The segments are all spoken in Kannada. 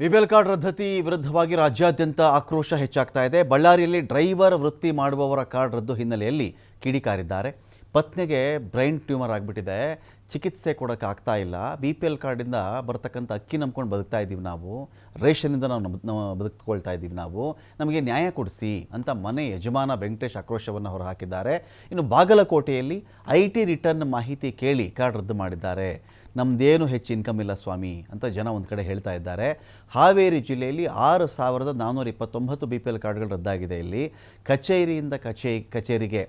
ಬಿಪಿಎಲ್ ಕಾರ್ಡ್ ರದ್ದತಿ ವಿರುದ್ಧವಾಗಿ ರಾಜ್ಯಾದ್ಯಂತ ಆಕ್ರೋಶ ಹೆಚ್ಚಾಗ್ತಾ ಇದೆ. ಬಳ್ಳಾರಿಯಲ್ಲಿ ಡ್ರೈವರ್ ವೃತ್ತಿ ಮಾಡುವವರ ಕಾರ್ಡ್ ರದ್ದು ಹಿನ್ನೆಲೆಯಲ್ಲಿ ಕಿಡಿಕಾರಿದ್ದಾರೆ. ಪತ್ನಿಗೆ ಬ್ರೈನ್ ಟ್ಯೂಮರ್ ಆಗಿಬಿಟ್ಟಿದೆ, ಚಿಕಿತ್ಸೆ ಕೊಡೋಕ್ಕಾಗ್ತಾ ಇಲ್ಲ. ಬಿಪಿಎಲ್ ಕಾರ್ಡಿಂದ ಬರ್ತಕ್ಕಂಥ ಅಕ್ಕಿ ನಂಬ್ಕೊಂಡು ಬದುಕ್ತಾ ಇದ್ದೀವಿ ನಾವು, ರೇಷನಿಂದ ನಾವು ಬದುಕ್ಕೊಳ್ತಾ ಇದ್ದೀವಿ ನಾವು, ನಮಗೆ ನ್ಯಾಯ ಕೊಡಿಸಿ ಅಂತ ಮನೆ ಯಜಮಾನ ವೆಂಕಟೇಶ್ ಆಕ್ರೋಶವನ್ನು ಹೊರಹಾಕಿದ್ದಾರೆ. ಇನ್ನು ಬಾಗಲಕೋಟೆಯಲ್ಲಿ IT ರಿಟರ್ನ್ ಮಾಹಿತಿ ಕೇಳಿ ಕಾರ್ಡ್ ರದ್ದು ಮಾಡಿದ್ದಾರೆ. ನಮ್ಮದೇನು ಹೆಚ್ಚು ಇನ್ಕಮ್ ಇಲ್ಲ ಸ್ವಾಮಿ ಅಂತ ಜನ ಒಂದು ಕಡೆ ಹೇಳ್ತಾ ಇದ್ದಾರೆ. ಹಾವೇರಿ ಜಿಲ್ಲೆಯಲ್ಲಿ 6,429 BPL ಕಾರ್ಡ್ಗಳು ರದ್ದಾಗಿದೆ. ಇಲ್ಲಿ ಕಚೇರಿಯಿಂದ ಕಚೇರಿಗೆ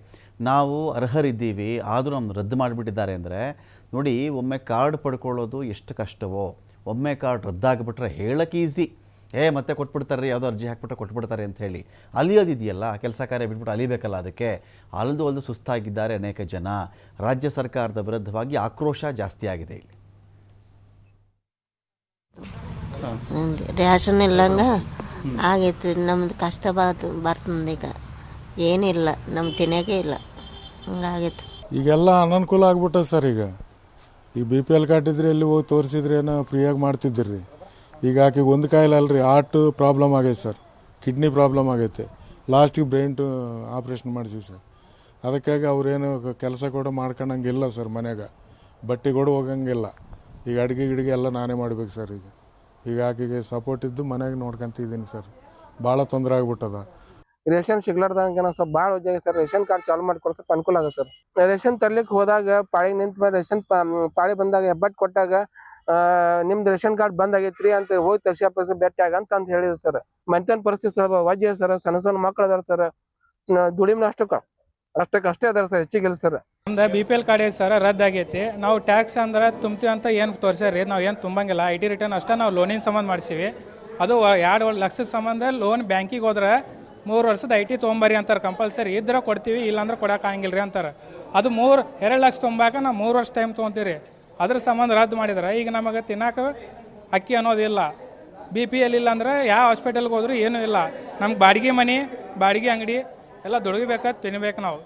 ನಾವು ಅರ್ಹರಿದ್ದೀವಿ, ಆದರೂ ನಮ್ಮ ರದ್ದು ಮಾಡಿಬಿಟ್ಟಿದ್ದಾರೆ ಅಂದರೆ ನೋಡಿ, ಒಮ್ಮೆ ಕಾರ್ಡ್ ಪಡ್ಕೊಳ್ಳೋದು ಎಷ್ಟು ಕಷ್ಟವೋ. ಒಮ್ಮೆ ಕಾರ್ಡ್ ರದ್ದಾಗಿಬಿಟ್ರೆ ಹೇಳಕ್ಕೆ ಈಸಿ, ಮತ್ತೆ ಕೊಟ್ಬಿಡ್ತಾರೆ, ಯಾವುದೋ ಅರ್ಜಿ ಹಾಕ್ಬಿಟ್ರೆ ಕೊಟ್ಬಿಡ್ತಾರೆ ಅಂತ ಹೇಳಿ ಅಲಿಯೋದಿದೆಯಲ್ಲ, ಕೆಲಸ ಕಾರ್ಯ ಬಿಟ್ಬಿಟ್ಟು ಅಲಿಬೇಕಲ್ಲ. ಅದಕ್ಕೆ ಅಲ್ದು ಸುಸ್ತಾಗಿದ್ದಾರೆ ಅನೇಕ ಜನ. ರಾಜ್ಯ ಸರ್ಕಾರದ ವಿರುದ್ಧವಾಗಿ ಆಕ್ರೋಶ ಜಾಸ್ತಿ ಆಗಿದೆ. ಇಲ್ಲಿ ರೇಷನ್ ಇಲ್ಲಂಗ ಆಗೈತಿ, ನಮ್ದು ಕಷ್ಟ ಬರ್ತಂದ. ಈಗ ಏನಿಲ್ಲ, ನಮ್ಗೆ ತಿನ್ನೋಕೆ ಇಲ್ಲ, ಹಂಗಾಗೈತಿ. ಈಗೆಲ್ಲ ಅನನುಕೂಲ ಆಗ್ಬಿಟ್ಟ ಸರ್. ಈಗ ಈ BPL ಕಾರ್ಡ್ ಇದ್ರೆ ಎಲ್ಲಿ ಹೋಗಿ ತೋರಿಸಿದ್ರೆ ಏನೋ ಫ್ರೀಯಾಗಿ ಮಾಡ್ತಿದ್ರಿ. ಈಗ ಆಕೆಗೆ ಒಂದು ಕಾಯಿಲೆ ಅಲ್ರಿ, ಹಾರ್ಟ್ ಪ್ರಾಬ್ಲಮ್ ಆಗೈತೆ ಸರ್, ಕಿಡ್ನಿ ಪ್ರಾಬ್ಲಮ್ ಆಗೈತೆ, ಲಾಸ್ಟಿಗೆ ಬ್ರೈನ್ ಆಪ್ರೇಷನ್ ಮಾಡಿಸಿ ಸರ್. ಅದಕ್ಕಾಗಿ ಅವ್ರೇನು ಕೆಲಸ ಕೂಡ ಮಾಡ್ಕೊಂಡಂಗಿಲ್ಲ ಸರ್. ಮನ್ಯಾಗ ಬಟ್ಟೆ ಕೂಡ ಹೋಗಂಗಿಲ್ಲ. ಈಗ ಅಡುಗೆ ಗಿಡಿಗೆ ಎಲ್ಲ ನಾನೇ ಮಾಡ್ಬೇಕು ಸರ್. ಈಗ ಆಕೆಗೆ ಸಪೋರ್ಟ್ ಇದ್ದು ಮನ್ಯಾಗ ನೋಡ್ಕೊಂತಿದ್ದೀನಿ ಸರ್. ಭಾಳ ತೊಂದರೆ ಆಗ್ಬಿಟ್ಟದ. ರೇಷನ್ ಸಿಗ್ಲಾರ್ದಂಗ ಸ್ವಲ್ಪ ಭಾಳ ವಜ್ಜಾಗ ಸರ್. ರೇಷನ್ ಕಾರ್ಡ್ ಚಾಲು ಮಾಡ್ಕೊಡ ಸ್ವಲ್ಪ ಅನುಕೂಲ ಆಗ ಸರ್. ರೇಷನ್ ತರ್ಲಿಕ್ಕೆ ಹೋದಾಗ ಪಾಳಿ ನಿಂತ ರೇಷನ್ ಪಾಳಿ ಬಂದಾಗ ಹೆಬ್ಬಟ್ಟು ಕೊಟ್ಟಾಗ ನಿಮ್ದು ರೇಷನ್ ಕಾರ್ಡ್ ಬಂದ್ ಆಗೈತ್ರಿ ಅಂತ ಹೋಗಿ ತರ್ಸಿ ಭೇಟಿ ಆಗ ಅಂತ ಹೇಳಿದ್ರು ಸರ್. ಮಧ್ಯಾಹ್ನ ಪರಿಸ್ಥಿತಿ ಸ್ವಲ್ಪ ವಜ್ಜೆ ಸರ್. ಸಣ್ಣ ಸಣ್ಣ ಮಕ್ಕಳು ಅದಾರ ಸರ್, ದುಡಿಮೆ ಅಷ್ಟೇ ಅದಾರ ಸರ್, ಹೆಚ್ಚಿಗಿಲ್ಲ ಸರ್. ನಮ್ದು BPL ಕಾರ್ಡ್ ಐತೆ ಸರ್, ರದ್ದಾಗೈತಿ. ನಾವು ಟ್ಯಾಕ್ಸ್ ಅಂದ್ರೆ ತುಂಬ್ತೀವಿ ಅಂತ ಏನು ತೋರಿಸ್ಯಾರಿ, ನಾವು ಏನು ತುಂಬಂಗಿಲ್ಲ. IT ರಿಟರ್ನ್ ಅಷ್ಟೇ ನಾವು ಲೋನಿನ ಸಂಬಂಧ ಮಾಡಿಸೀವಿ. ಅದು 2 ಲಕ್ಷದ ಸಂಬಂಧ ಲೋನ್ ಬ್ಯಾಂಕಿಗೆ ಹೋದ್ರೆ 3 ವರ್ಷದ IT ತೊಗೊಂಬರಿ ಅಂತಾರೆ. ಕಂಪಲ್ಸರಿ ಇದ್ರೆ ಕೊಡ್ತೀವಿ, ಇಲ್ಲಾಂದ್ರೆ ಕೊಡೋಕ್ಕಾಗಿಲ್ಲ ರೀ ಅಂತಾರೆ. ಅದು 2 ಲಕ್ಷ ತೊಂಬಾಕ ನಾವು 3 ವರ್ಷ ಟೈಮ್ ತೊಗೊತೀವಿ. ಅದ್ರ ಸಂಬಂಧ ರದ್ದು ಮಾಡಿದ್ರೆ ಈಗ ನಮಗೆ ತಿನ್ನೋಕೆ ಅಕ್ಕಿ ಅನ್ನೋದಿಲ್ಲ. BPL ಇಲ್ಲಾಂದ್ರೆ ಯಾವ ಹಾಸ್ಪಿಟಲ್ಗೆ ಹೋದ್ರೂ ಏನೂ ಇಲ್ಲ. ನಮ್ಗೆ ಬಾಡಿಗೆ ಮನೆ, ಬಾಡಿಗೆ ಅಂಗಡಿ ಎಲ್ಲ ದುಡಿಬೇಕಾದ್ರೆ ತಿನ್ಬೇಕು ನಾವು.